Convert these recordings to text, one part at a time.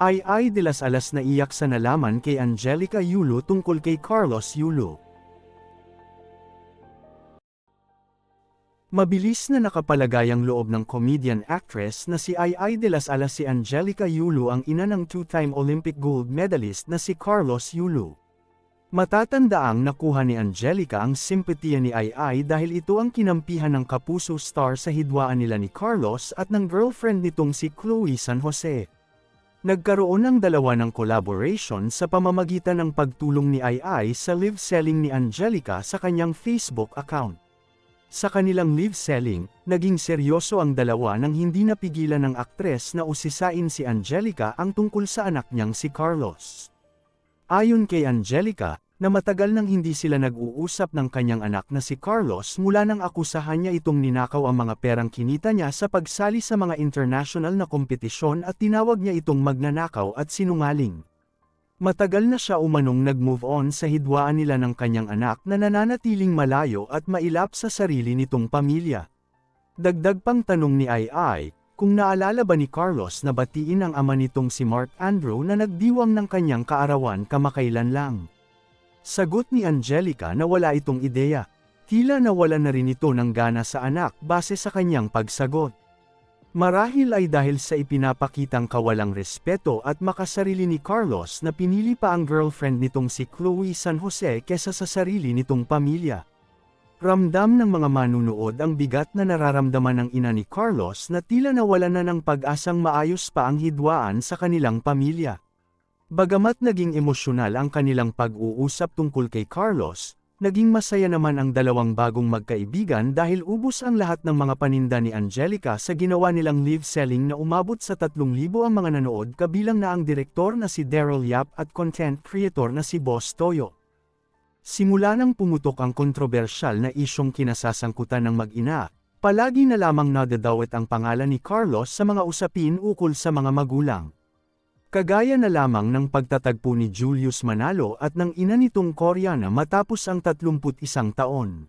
Ay de las Alas naiyak sa nalaman kay Angelica Yulo tungkol kay Carlos Yulo. Mabilis na nakapalagay ang loob ng comedian-actress na si Ay de las Alas si Angelica Yulo ang ina ng two-time Olympic gold medalist na si Carlos Yulo. Matatandaang nakuha ni Angelica ang simpatiya ni Ay dahil ito ang kinampihan ng kapuso star sa hidwaan nila ni Carlos at ng girlfriend nitong si Chloe San Jose. Nagkaroon ng dalawa ng collaboration sa pamamagitan ng pagtulong ni Ay sa live selling ni Angelica sa kanyang Facebook account. Sa kanilang live selling, naging seryoso ang dalawa nang hindi napigilan ng aktres na usisain si Angelica ang tungkol sa anak niyang si Carlos. Ayon kay Angelica, na matagal nang hindi sila nag-uusap ng kanyang anak na si Carlos mula nang akusahan niya itong ninakaw ang mga perang kinita niya sa pagsali sa mga international na kompetisyon at tinawag niya itong magnanakaw at sinungaling. Matagal na siya umanong nag-move on sa hidwaan nila ng kanyang anak na nananatiling malayo at mailap sa sarili nitong pamilya. Dagdag pang tanong ni Ay, kung naalala ba ni Carlos na batiin ang ama nitong si Mark Andrew na nagdiwang ng kanyang kaarawan kamakailan lang. Sagot ni Angelica na wala itong ideya. Tila nawala na rin ito ng gana sa anak base sa kanyang pagsagot. Marahil ay dahil sa ipinapakitang kawalang respeto at makasarili ni Carlos na pinili pa ang girlfriend nitong si Chloe San Jose kesa sa sarili nitong pamilya. Ramdam ng mga manunood ang bigat na nararamdaman ng ina ni Carlos na tila nawala na ng pag-asang maayos pa ang hidwaan sa kanilang pamilya. Bagamat naging emosyonal ang kanilang pag-uusap tungkol kay Carlos, naging masaya naman ang dalawang bagong magkaibigan dahil ubos ang lahat ng mga paninda ni Angelica sa ginawa nilang live selling na umabot sa 3,000 ang mga nanood kabilang na ang direktor na si Daryl Yap at content creator na si Boss Toyo. Simula nang pumutok ang kontrobersyal na isyong kinasasangkutan ng mag-ina, palagi na lamang nadadawit ang pangalan ni Carlos sa mga usapin ukol sa mga magulang. Kagaya na lamang ng pagtatagpo ni Julius Manalo at ng ina nitong Koreana matapos ang 31 taon.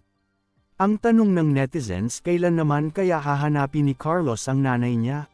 Ang tanong ng netizens, kailan naman kaya hahanapin ni Carlos ang nanay niya?